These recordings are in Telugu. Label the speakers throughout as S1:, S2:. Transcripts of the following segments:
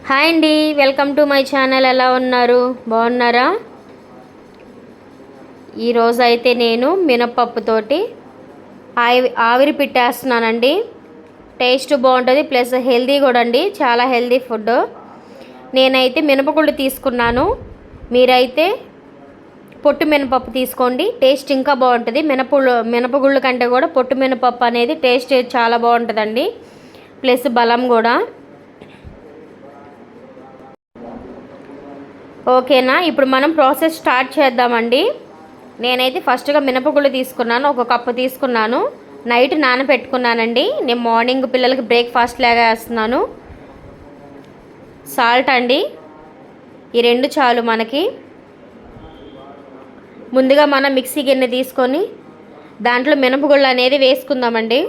S1: హాయ్ అండి, వెల్కమ్ టు మై ఛానల్. ఎలా ఉన్నారు? బాగున్నారా? ఈరోజు అయితే నేను మినపప్పుతోటి ఆవిరి పెట్టేస్తున్నానండి. టేస్ట్ బాగుంటుంది, ప్లస్ హెల్దీ కూడా అండి. చాలా హెల్దీ ఫుడ్. నేనైతే మినపగుళ్ళు తీసుకున్నాను. మీరైతే పొట్టు మినపప్పు తీసుకోండి, టేస్ట్ ఇంకా బాగుంటుంది. మినపగుళ్ళు కంటే కూడా పొట్టు మినపప్పు అనేది టేస్ట్ చాలా బాగుంటుందండి, ప్లస్ బలం కూడా. ఓకేనా? ఇప్పుడు మనం ప్రాసెస్ స్టార్ట్ చేద్దామండి. నేనైతే ఫస్ట్గా మినపగుళ్ళు తీసుకున్నాను, ఒక కప్పు తీసుకున్నాను. నైట్ నానబెట్టుకున్నానండి. నేను మార్నింగ్ పిల్లలకి బ్రేక్ఫాస్ట్ లాగా వేస్తున్నాను. సాల్ట్ అండి, ఈ రెండు చాలు మనకి. ముందుగా మనం మిక్సీ గిన్నె తీసుకొని దాంట్లో మినపగుళ్ళు అనేది వేసుకుందామండి.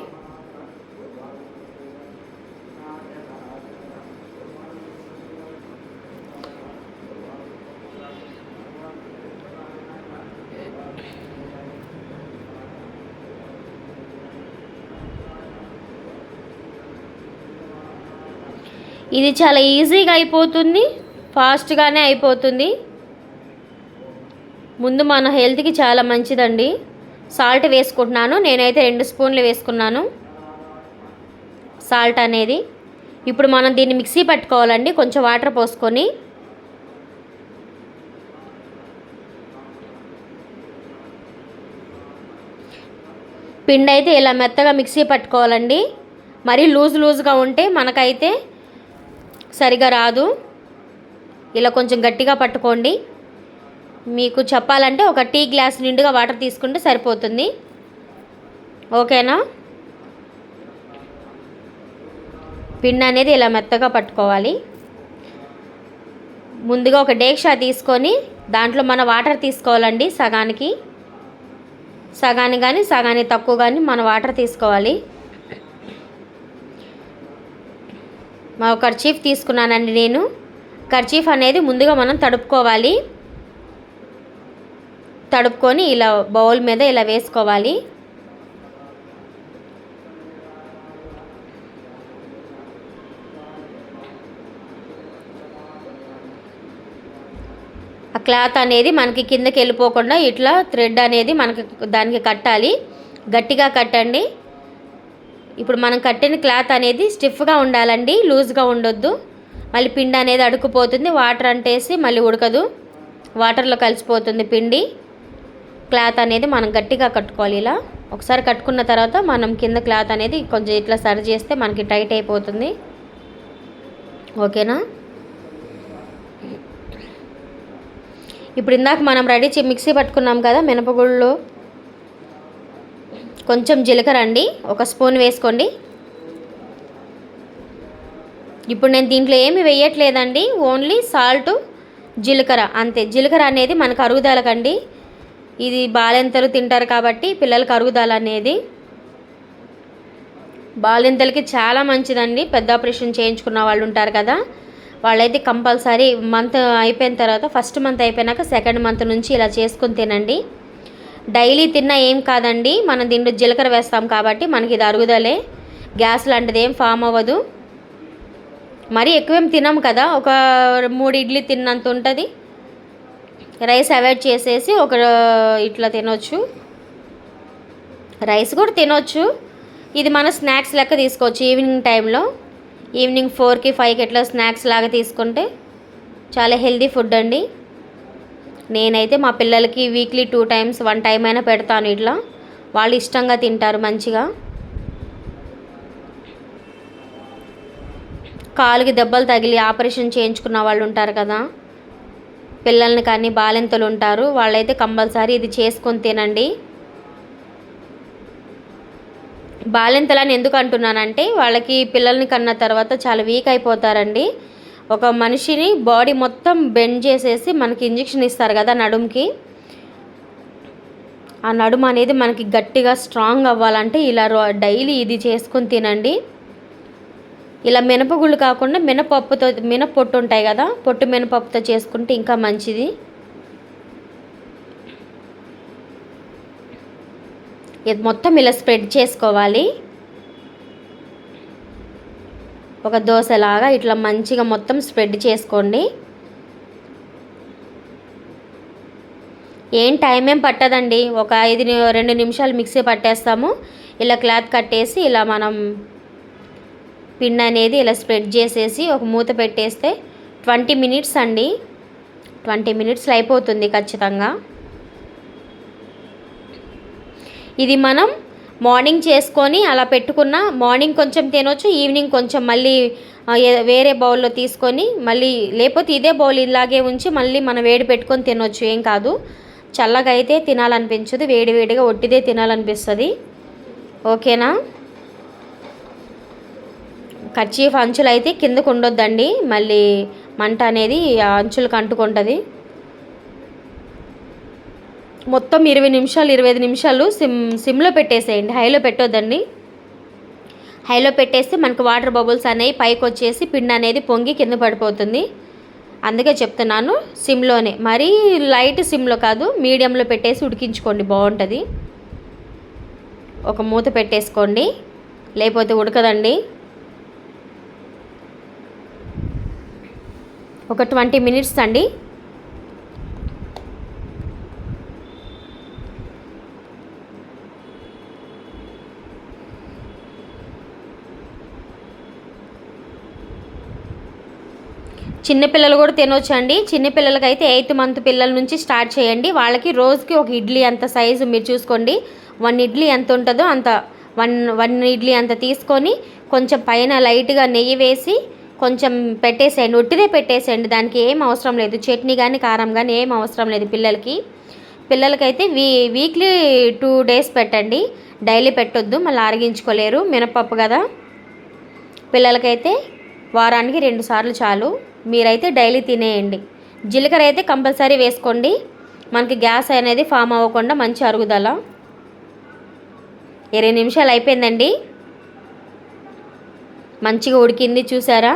S1: ఇది చాలా ఈజీగా అయిపోతుంది, ఫాస్ట్గానే అయిపోతుంది. ముందు మన హెల్త్కి చాలా మంచిదండి. సాల్ట్ వేసుకుంటున్నాను, నేనైతే 2 స్పూన్లు వేసుకున్నాను సాల్ట్ అనేది. ఇప్పుడు మనం దీన్ని మిక్సీ పట్టుకోవాలండి, కొంచెం వాటర్ పోసుకొని. పిండి అయితే ఇలా మెత్తగా మిక్సీ పట్టుకోవాలండి. మరీ లూజ్గా ఉంటే మనకైతే సరిగా రాదు. ఇలా కొంచెం గట్టిగా పట్టుకోండి. మీకు చెప్పాలంటే ఒక టీ గ్లాస్ నిండుగా వాటర్ తీసుకుంటే సరిపోతుంది. ఓకేనా? పిండి అనేది ఇలా మెత్తగా పట్టుకోవాలి. ముందుగా ఒక డేక్షా తీసుకొని దాంట్లో మన వాటర్ తీసుకోవాలండి. సగానికి కానీ సగానికి తక్కువ కానీ మన వాటర్ తీసుకోవాలి. మా కర్చీఫ్ తీసుకున్నానండి నేను. కర్చీఫ్ అనేది ముందుగా మనం తడుపుకోవాలి. తడుపుకొని ఇలా బౌల్ మీద ఇలా వేసుకోవాలి. ఆ క్లాత్ అనేది మనకి కిందకి వెళ్ళిపోకుండా ఇట్లా థ్రెడ్ అనేది మనకి దానికి కట్టాలి. గట్టిగా కట్టండి. ఇప్పుడు మనం కట్టిన క్లాత్ అనేది స్టిఫ్గా ఉండాలండి, లూజ్గా ఉండొద్దు. మళ్ళీ పిండి అనేది అడుక్కుపోతుంది, వాటర్ అంటేసి మళ్ళీ ఉడకదు, వాటర్లో కలిసిపోతుంది పిండి. క్లాత్ అనేది మనం గట్టిగా కట్టుకోవాలి. ఇలా ఒకసారి కట్టుకున్న తర్వాత మనం కింద క్లాత్ అనేది కొంచెం ఇట్లా సరి చేస్తే మనకి టైట్ అయిపోతుంది. ఓకేనా? ఇప్పుడు ఇందాక మనం మిక్సీ పట్టుకున్నాం కదా మినపగుళ్ళు, కొంచెం జీలకర్ర అండి, 1 స్పూన్ వేసుకోండి. ఇప్పుడు నేను దీంట్లో ఏమి వేయట్లేదండి, ఓన్లీ సాల్ట్, జీలకర్ర అంతే. జీలకర్ర అనేది మనకు అరుగుదలకండి. ఇది బాలింతలు తింటారు కాబట్టి పిల్లలకి అరుగుదల అనేది. బాలింతలకి చాలా మంచిదండి. పెద్ద ఆపరేషన్ చేయించుకున్న వాళ్ళు ఉంటారు కదా, వాళ్ళైతే కంపల్సరీ మంత్ అయిపోయిన తర్వాత, ఫస్ట్ మంత్ అయిపోయినాక సెకండ్ మంత్ నుంచి ఇలా చేసుకుని తినండి. డైలీ తిన్నా ఏం కాదండి, మనం దీంట్లో జీలకర్ర వేస్తాం కాబట్టి మనకి ఇది అరుగుదలే, గ్యాస్ లాంటిది ఏం ఫామ్ అవ్వదు. మరీ ఎక్కువేం తినాం కదా, ఒక 3 ఇడ్లీ తిన్నంత ఉంటుంది. రైస్ అవాయిడ్ చేసేసి ఇట్లా తినొచ్చు. రైస్ కూడా తినొచ్చు. ఇది మన స్నాక్స్ లెక్క తీసుకోవచ్చు. ఈవినింగ్ టైంలో, ఈవినింగ్ 4కి 5కి ఇట్లా స్నాక్స్ లాగా తీసుకుంటే చాలా హెల్దీ ఫుడ్ అండి. నేనైతే మా పిల్లలకి వీక్లీ 2 టైమ్స్ 1 టైం అయినా పెడతాను. ఇట్లా వాళ్ళు ఇష్టంగా తింటారు మంచిగా. కాలుకి దెబ్బలు తగిలి ఆపరేషన్ చేయించుకున్న వాళ్ళు ఉంటారు కదా, పిల్లల్ని కానీ బాలింతలు ఉంటారు, వాళ్ళైతే కంపల్సరీ ఇది చేసుకొని తినండి. బాలింతలని ఎందుకు అంటున్నానంటే, వాళ్ళకి పిల్లల్ని కన్న తర్వాత చాలా వీక్ అయిపోతారండి. ఒక మనిషిని బాడీ మొత్తం బెండ్ చేసేసి మనకి ఇంజెక్షన్ ఇస్తారు కదా నడుముకి, ఆ నడుము అనేది మనకి గట్టిగా స్ట్రాంగ్ అవ్వాలంటే ఇలా డైలీ ఇది చేసుకొని తినండి. ఇలా మినపగుళ్ళు కాకుండా మినపొట్టు ఉంటాయి కదా, పొట్టు మినపప్పుతో చేసుకుంటే ఇంకా మంచిది. ఇది మొత్తం ఇలా స్ప్రెడ్ చేసుకోవాలి. ఒక దోశలాగా ఇట్లా మంచిగా మొత్తం స్ప్రెడ్ చేసుకోండి. ఏం టైం ఏం పట్టదండి, ఒక 2 నిమిషాలు మిక్సీ పట్టేస్తాము. ఇలా క్లాత్ కట్టేసి ఇలా మనం పిండి అనేది ఇలా స్ప్రెడ్ చేసేసి ఒక మూత పెట్టేస్తే 20 మినిట్స్ అండి, 20 మినిట్స్లో అయిపోతుంది ఖచ్చితంగా. ఇది మనం మార్నింగ్ చేసుకొని అలా పెట్టుకున్న, మార్నింగ్ కొంచెం తినొచ్చు, ఈవినింగ్ కొంచెం మళ్ళీ వేరే బౌల్లో తీసుకొని మళ్ళీ, లేకపోతే ఇదే బౌల్ ఇలాగే ఉంచి మళ్ళీ మనం వేడి పెట్టుకొని తినొచ్చు, ఏం కాదు. చల్లగా అయితే తినాలనిపించదు, వేడివేడిగా ఒట్టిదే తినాలనిపిస్తుంది. ఓకేనా. కర్చీఫ్ అంచులు అయితే కిందకు ఉండొద్దండి, మళ్ళీ మంట అనేది ఆ అంచులకు అంటుకుంటుంది. మొత్తం 20 నిమిషాలు 25 నిమిషాలు సిమ్లో పెట్టేసేయండి, హైలో పెట్టొద్దండి. హైలో పెట్టేస్తే మనకు వాటర్ బబుల్స్ అనేవి పైకి వచ్చేసి పిండి అనేది పొంగి కింద పడిపోతుంది. అందుకే చెప్తున్నాను సిమ్లోనే, మరీ లైట్ సిమ్లో కాదు, మీడియంలో పెట్టేసి ఉడికించుకోండి, బాగుంటుంది. ఒక మూత పెట్టేసుకోండి, లేకపోతే ఉడకదండి. ఒక 20 మినిట్స్ అండి. చిన్నపిల్లలు కూడా తినవచ్చు అండి. చిన్నపిల్లలకైతే 8th మంత్ పిల్లల నుంచి స్టార్ట్ చేయండి. వాళ్ళకి రోజుకి ఒక ఇడ్లీ అంత సైజు మీరు చూసుకోండి, 1 ఇడ్లీ ఎంత ఉంటుందో అంత, 1 ఇడ్లీ అంత తీసుకొని కొంచెం పైన లైట్గా నెయ్యి వేసి కొంచెం పెట్టేసేయండి, ఒట్టిదే పెట్టేసేయండి. దానికి ఏం అవసరం లేదు, చట్నీ కానీ కారం కానీ ఏం అవసరం లేదు. పిల్లలకైతే వీక్లీ 2 డేస్ పెట్టండి, డైలీ పెట్టొద్దు, మళ్ళీ అరిగించుకోలేరు, మినపప్పు కదా. పిల్లలకైతే వారానికి 2 సార్లు చాలు. మీరైతే డైలీ తినేయండి. జీలకర్ర అయితే కంపల్సరీ వేసుకోండి, మనకి గ్యాస్ అనేది ఫామ్ అవ్వకుండా మంచి అరుగుదల. 20 నిమిషాలు అయిపోయిందండి, మంచిగా ఉడికింది చూసారా.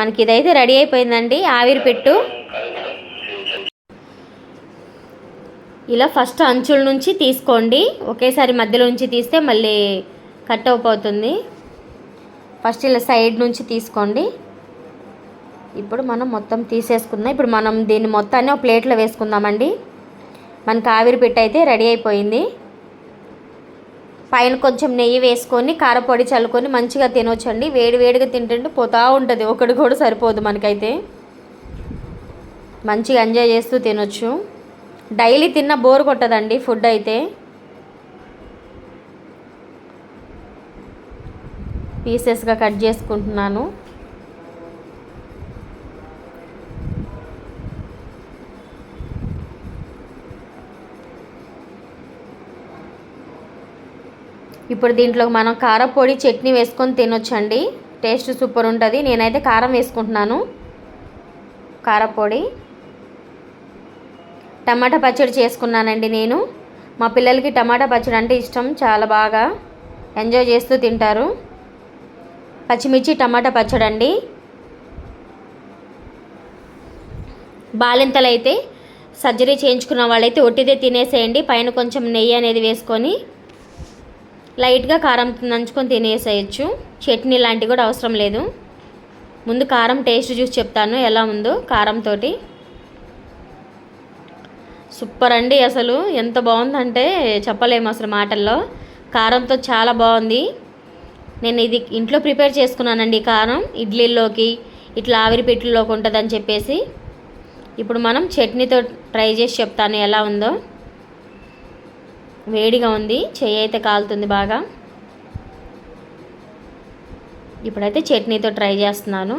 S1: మనకి ఇదైతే రెడీ అయిపోయిందండి, ఆవిరి పెట్టు. ఇలా ఫస్ట్ అంచుల నుంచి తీసుకోండి, ఒకేసారి మధ్యలో నుంచి తీస్తే మళ్ళీ కట్ అయిపోతుంది. ఫస్ట్ ఇలా సైడ్ నుంచి తీసుకోండి. ఇప్పుడు మనం మొత్తం తీసేసుకుందాం. ఇప్పుడు మనం దీన్ని మొత్తాన్ని ఒక ప్లేట్లో వేసుకుందామండి. మనకు ఆవిరి పెట్టి అయితే రెడీ అయిపోయింది. పైన కొంచెం నెయ్యి వేసుకొని కారపొడి చల్లుకొని మంచిగా తినొచ్చండి. వేడివేడిగా తింటుంటే పోతూ ఉంటుంది, ఒకటి కూడా సరిపోదు మనకైతే. మంచిగా ఎంజాయ్ చేస్తూ తినొచ్చు. డైలీ తిన్న బోర్ కొట్టదండి ఫుడ్ అయితే. పీసెస్గా కట్ చేసుకుంటున్నాను. ఇప్పుడు దీంట్లో మనం కారపొడి చట్నీ వేసుకొని తినొచ్చండి, టేస్ట్ సూపర్ ఉంటుంది. నేనైతే కారం వేసుకుంటున్నాను, కారపొడి. టమాటా పచ్చడి చేసుకున్నానండి నేను. మా పిల్లలకి టమాటా పచ్చడి అంటే ఇష్టం, చాలా బాగా ఎంజాయ్ చేస్తూ తింటారు. పచ్చిమిర్చి టమాటా పచ్చడి అండి. బాలింతలు అయితే సర్జరీ చేయించుకున్న వాళ్ళైతే ఒట్టిదే తినేసేయండి, పైన కొంచెం నెయ్యి అనేది వేసుకొని లైట్గా కారం నంచుకొని తినేసేయచ్చు, చట్నీ లాంటివి కూడా అవసరం లేదు. ముందు కారం టేస్ట్ చూసి చెప్తాను ఎలా ఉందో. కారంతో సూపర్ అండి, అసలు ఎంత బాగుందంటే చెప్పలేము అసలు మాటల్లో. కారంతో చాలా బాగుంది. నేను ఇది ఇంట్లో ప్రిపేర్ చేసుకున్నానండి, కారం ఇడ్లీలోకి ఇట్లా ఆవిరి పెట్టిలోకి ఉంటుందని చెప్పేసి. ఇప్పుడు మనం చట్నీతో ట్రై చేసి చెప్తాను ఎలా ఉందో. వేడిగా ఉంది, చెయ్యి అయితే కాలుతుంది బాగా. ఇప్పుడైతే చట్నీతో ట్రై చేస్తున్నాను.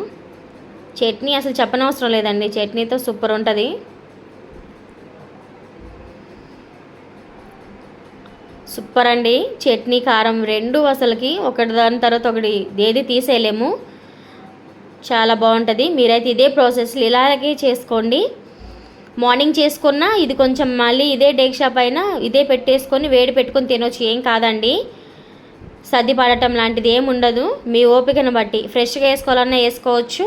S1: చట్నీ అసలు చెప్పనవసరం లేదండి, చట్నీతో సూపర్ ఉంటుంది. సూపర్ అండి, చట్నీ కారం రెండు అసలుకి ఒకటి దాని తర్వాత ఒకటి ఏది తీసేయలేము, చాలా బాగుంటుంది. మీరైతే ఇదే ప్రాసెస్లో ఇలాగే చేసుకోండి. మార్నింగ్ చేసుకున్నా ఇది కొంచెం మళ్ళీ ఇదే డేక్షా పైన ఇదే పెట్టేసుకొని వేడి పెట్టుకొని తినొచ్చు, ఏం కాదండి. సర్ది పడటం లాంటిది ఏమి ఉండదు, మీ ఓపికను బట్టి. ఫ్రెష్గా వేసుకోవాలన్నా వేసుకోవచ్చు.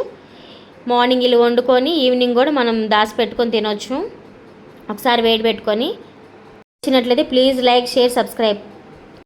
S1: మార్నింగ్ ఇలా వండుకొని ఈవినింగ్ కూడా మనం దాచి పెట్టుకొని తినొచ్చు. ఒకసారి వేడి పెట్టుకొని. నచ్చినట్లయితే ప్లీజ్ లైక్, షేర్, సబ్స్క్రైబ్.